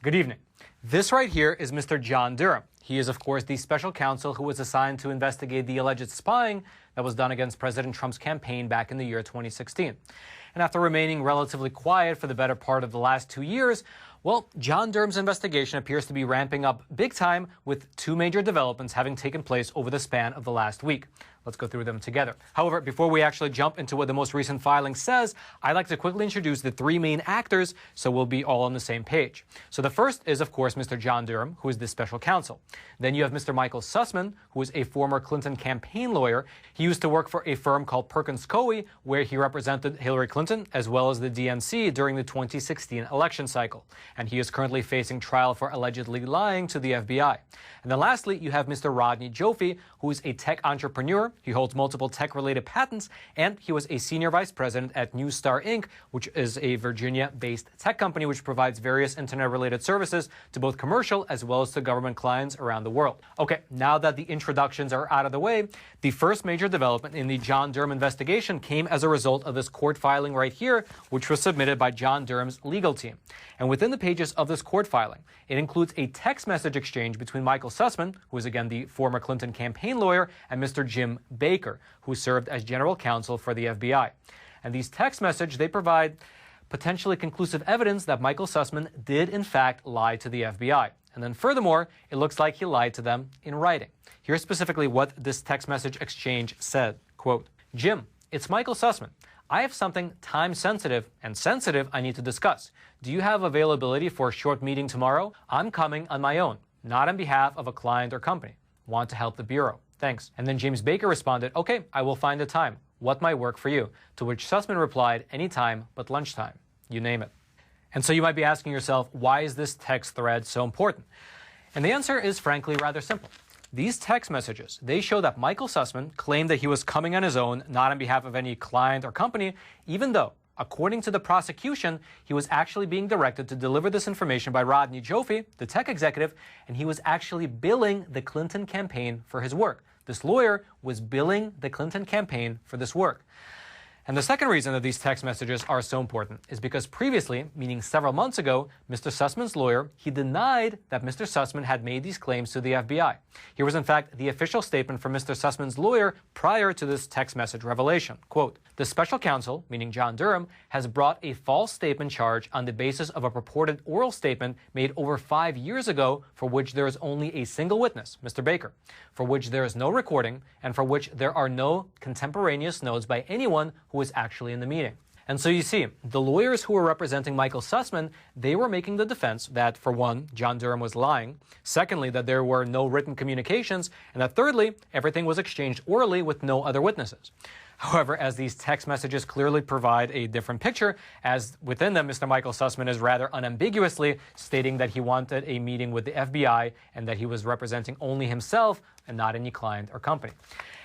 Good evening. This right here is Mr. John Durham. He is, of course, the special counsel who was assigned to investigate the alleged spying that was done against President Trump's campaign back in the year 2016. And after remaining relatively quiet for the better part of the last 2 years, well, John Durham's investigation appears to be ramping up big time, with two major developments having taken place over the span of the last week. Let's go through them together. However, before we actually jump into what the most recent filing says, I'd like to quickly introduce the three main actors so we'll be all on the same page. So the first is, of course, Mr. John Durham, who is the special counsel. Then you have Mr. Michael Sussman, who is a former Clinton campaign lawyer. He used to work for a firm called Perkins Coie, where he represented Hillary Clinton as well as the DNC during the 2016 election cycle. And he is currently facing trial for allegedly lying to the FBI. And then lastly, you have Mr. Rodney Joffe, who is a tech entrepreneur. He holds multiple tech-related patents, and he was a senior vice president at Newstar Inc., which is a Virginia-based tech company which provides various internet-related services to both commercial as well as to government clients around the world. Okay, now that the introductions are out of the way, the first major development in the John Durham investigation came as a result of this court filing right here, which was submitted by John Durham's legal team. And within the pages of this court filing, it includes a text message exchange between Michael Sussman, who is again the former Clinton campaign lawyer, and Mr. Jim Baker, who served as general counsel for the FBI. And these text messages, they provide potentially conclusive evidence that Michael Sussman did in fact lie to the FBI. And then furthermore, it looks like he lied to them in writing. Here's specifically what this text message exchange said. Quote, "Jim, it's Michael Sussman. I have something time-sensitive and sensitive I need to discuss. Do you have availability for a short meeting tomorrow? I'm coming on my own, not on behalf of a client or company. Want to help the Bureau. Thanks." And then James Baker responded, "Okay, I will find a time. What might work for you?" To which Sussman replied, "Any time but lunchtime. You name it." And so you might be asking yourself, why is this text thread so important? And the answer is frankly rather simple. These text messages, they show that Michael Sussman claimed that he was coming on his own, not on behalf of any client or company, even though, according to the prosecution, he was actually being directed to deliver this information by Rodney Joffe, the tech executive, and he was actually billing the Clinton campaign for his work. This lawyer was billing the Clinton campaign for this work. And the second reason that these text messages are so important is because previously, meaning several months ago, Mr. Sussman's lawyer, he denied that Mr. Sussman had made these claims to the FBI. Here was in fact the official statement from Mr. Sussman's lawyer prior to this text message revelation. Quote, "The special counsel, meaning John Durham, has brought a false statement charge on the basis of a purported oral statement made over 5 years ago for which there is only a single witness, Mr. Baker, for which there is no recording, and for which there are no contemporaneous notes by anyone who was actually in the meeting." And so you see, the lawyers who were representing Michael Sussman, they were making the defense that, for one, John Durham was lying, secondly, that there were no written communications, and that thirdly, everything was exchanged orally with no other witnesses. However, as these text messages clearly provide a different picture, as within them, Mr. Michael Sussman is rather unambiguously stating that he wanted a meeting with the FBI and that he was representing only himself and not any client or company.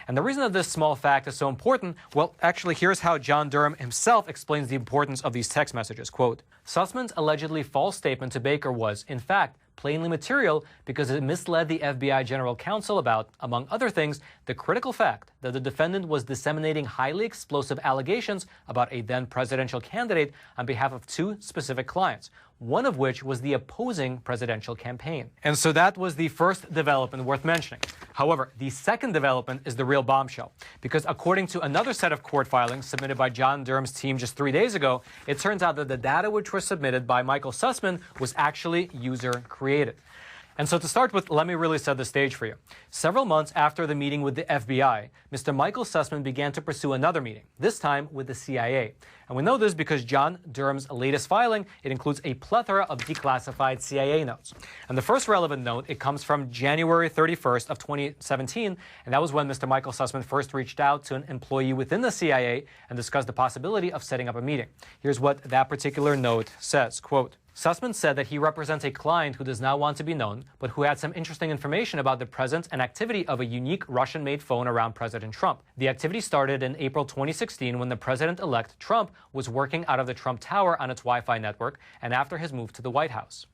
And the reason that this small fact is so important, well, actually, here's how John Durham himself explains the importance of these text messages. Quote, "Sussman's allegedly false statement to Baker was, in fact, plainly material because it misled the FBI general counsel about, among other things, the critical fact that the defendant was disseminating highly explosive allegations about a then presidential candidate on behalf of two specific clients, one of which was the opposing presidential campaign." And so that was the first development worth mentioning. However, the second development is the real bombshell, because according to another set of court filings submitted by John Durham's team just 3 days ago, it turns out that the data which was submitted by Michael Sussman was actually user-created. And so to start with, let me really set the stage for you. Several months after the meeting with the FBI, Mr. Michael Sussman began to pursue another meeting, this time with the CIA. And we know this because John Durham's latest filing, it includes a plethora of declassified CIA notes. And the first relevant note, it comes from January 31st of 2017, and that was when Mr. Michael Sussman first reached out to an employee within the CIA and discussed the possibility of setting up a meeting. Here's what that particular note says, quote, "Sussman said that he represents a client who does not want to be known, but who had some interesting information about the presence and activity of a unique Russian-made phone around President Trump. The activity started in April 2016 when the president-elect Trump was working out of the Trump Tower on its Wi-Fi network and after his move to the White House."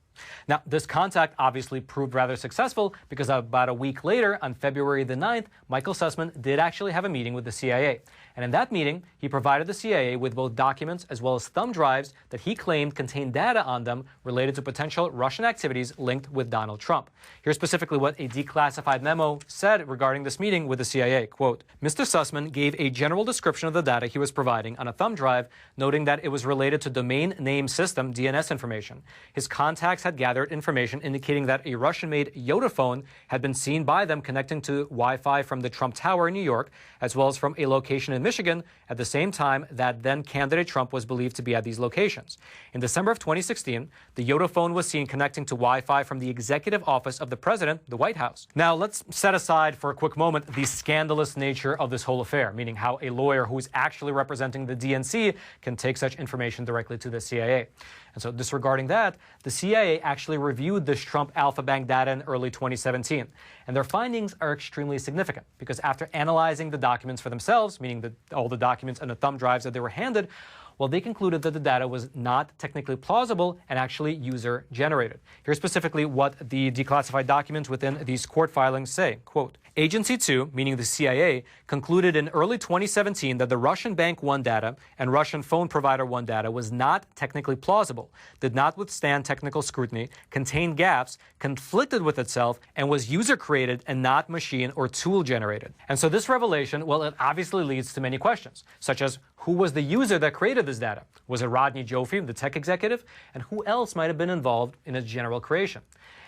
Now, this contact obviously proved rather successful because about a week later, on February the 9th, Michael Sussman did actually have a meeting with the CIA. And in that meeting, he provided the CIA with both documents as well as thumb drives that he claimed contained data on them related to potential Russian activities linked with Donald Trump. Here's specifically what a declassified memo said regarding this meeting with the CIA. Quote, Mr. Sussman gave a general description of the data he was providing on a thumb drive, noting that it was related to domain name system DNS information. His contacts had gathered information indicating that a Russian-made Yoda phone had been seen by them connecting to Wi-Fi from the Trump Tower in New York, as well as from a location in Michigan at the same time that then candidate Trump was believed to be at these locations. In December of 2016, the Yoda phone was seen connecting to Wi-Fi from the executive office of the president, the White House. Now, let's set aside for a quick moment the scandalous nature of this whole affair, meaning how a lawyer who is actually representing the DNC can take such information directly to the CIA. And so disregarding that, the CIA actually reviewed this Trump Alpha Bank data in early 2017. And their findings are extremely significant because after analyzing the documents for themselves, meaning all the documents and the thumb drives that they were handed, well, they concluded that the data was not technically plausible and actually user-generated. Here's specifically what the declassified documents within these court filings say. Quote, Agency 2, meaning the CIA, concluded in early 2017 that the Russian Bank 1 data and Russian phone provider 1 data was not technically plausible, did not withstand technical scrutiny, contained gaps, conflicted with itself, and was user-created and not machine or tool-generated. And so this revelation, well, it obviously leads to many questions, such as who was the user that created this data? Was it Rodney Joffe, the tech executive? And who else might have been involved in its general creation?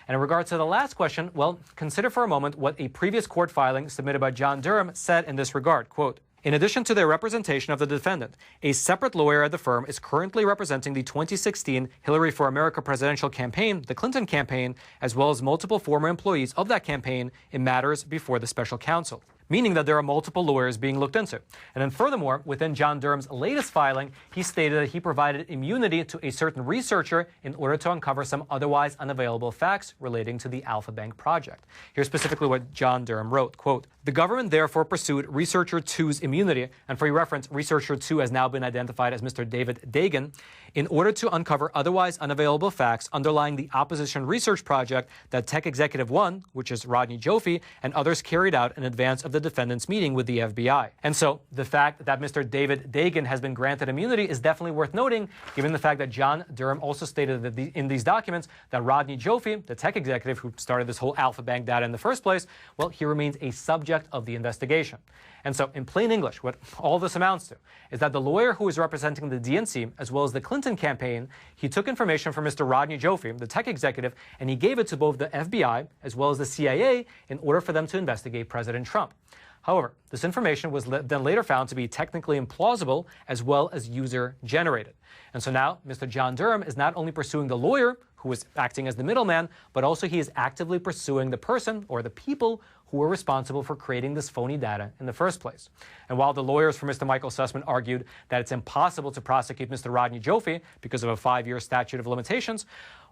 And in regards to the last question, well, consider for a moment what a previous court filing submitted by John Durham said in this regard. Quote, in addition to their representation of the defendant, a separate lawyer at the firm is currently representing the 2016 Hillary for America presidential campaign, the Clinton campaign, as well as multiple former employees of that campaign in matters before the special counsel. Meaning that there are multiple lawyers being looked into. And then furthermore, within John Durham's latest filing, he stated that he provided immunity to a certain researcher in order to uncover some otherwise unavailable facts relating to the Alpha Bank project. Here's specifically what John Durham wrote, quote, the government therefore pursued Researcher 2's immunity, and for your reference, Researcher 2 has now been identified as Mr. David Dagan, in order to uncover otherwise unavailable facts underlying the opposition research project that Tech Executive 1, which is Rodney Joffe, and others carried out in advance of the defendant's meeting with the FBI. And so the fact that Mr. David Dagan has been granted immunity is definitely worth noting, given the fact that John Durham also stated that in these documents that Rodney Joffe, the tech executive who started this whole Alpha Bank data in the first place, well, he remains a subject of the investigation. And so in plain English, what all this amounts to is that the lawyer who is representing the DNC, as well as the Clinton campaign, he took information from Mr. Rodney Joffe, the tech executive, and he gave it to both the FBI as well as the CIA in order for them to investigate President Trump. However, this information was then later found to be technically implausible as well as user-generated. And so now Mr. John Durham is not only pursuing the lawyer who is acting as the middleman, but also he is actively pursuing the person or the people who were responsible for creating this phony data in the first place. And while the lawyers for Mr. Michael Sussman argued that it's impossible to prosecute Mr. Rodney Joffe because of a 5-year statute of limitations,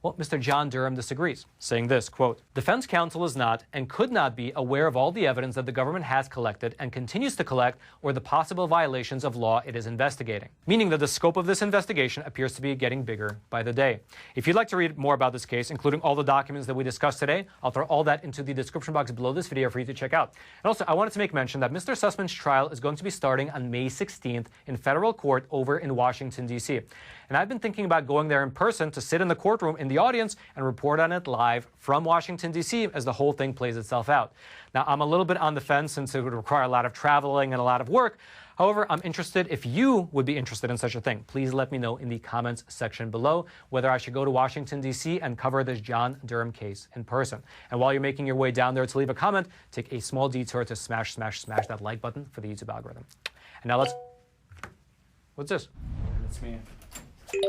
well, Mr. John Durham disagrees, saying this, quote, defense counsel is not and could not be aware of all the evidence that the government has collected and continues to collect or the possible violations of law it is investigating. Meaning that the scope of this investigation appears to be getting bigger by the day. If you'd like to read more about this case, including all the documents that we discussed today, I'll throw all that into the description box below this video for you to check out. And also, I wanted to make mention that Mr. Sussman's trial is going to be starting on May 16th in federal court over in Washington, D.C. And I've been thinking about going there in person to sit in the courtroom in the audience and report on it live from Washington, D.C. as the whole thing plays itself out. Now, I'm a little bit on the fence since it would require a lot of traveling and a lot of work. However, I'm interested if you would be interested in such a thing. Please let me know in the comments section below whether I should go to Washington, D.C. and cover this John Durham case in person. And while you're making your way down there to leave a comment, take a small detour to smash that like button for the YouTube algorithm. And now let's... What's this? It's me.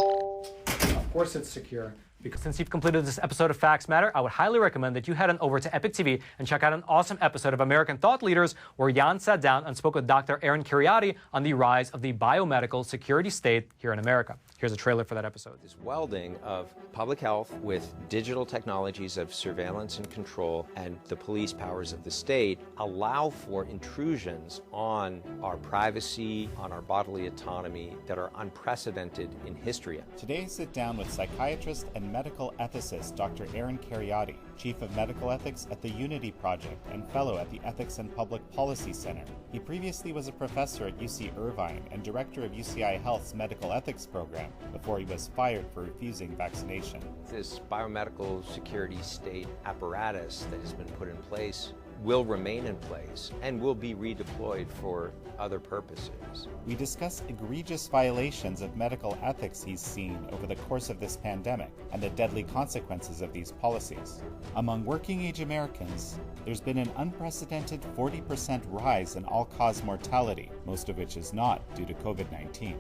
Of course it's secure. Because since you've completed this episode of Facts Matter, I would highly recommend that you head on over to Epic TV and check out an awesome episode of American Thought Leaders where Jan sat down and spoke with Dr. Aaron Kheriaty on the rise of the biomedical security state here in America. Here's a trailer for that episode. This welding of public health with digital technologies of surveillance and control and the police powers of the state allow for intrusions on our privacy, on our bodily autonomy that are unprecedented in history. Today, sit down with psychiatrist and and medical ethicist Dr. Aaron Cariotti, Chief of Medical Ethics at the Unity Project and Fellow at the Ethics and Public Policy Center. He previously was a professor at UC Irvine and Director of UCI Health's Medical Ethics Program before he was fired for refusing vaccination. This biomedical security state apparatus that has been put in place will remain in place and will be redeployed for other purposes. We discuss egregious violations of medical ethics he's seen over the course of this pandemic and the deadly consequences of these policies. Among working-age Americans, there's been an unprecedented 40% rise in all-cause mortality, most of which is not due to COVID-19.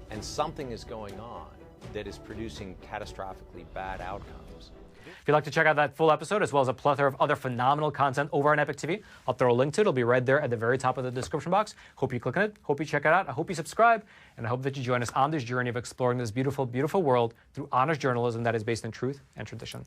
And something is going on that is producing catastrophically bad outcomes. If you'd like to check out that full episode, as well as a plethora of other phenomenal content over on Epic TV, I'll throw a link to it. It'll be right there at the very top of the description box. Hope you click on it. Hope you check it out. I hope you subscribe. And I hope that you join us on this journey of exploring this beautiful, beautiful world through honest journalism that is based in truth and tradition.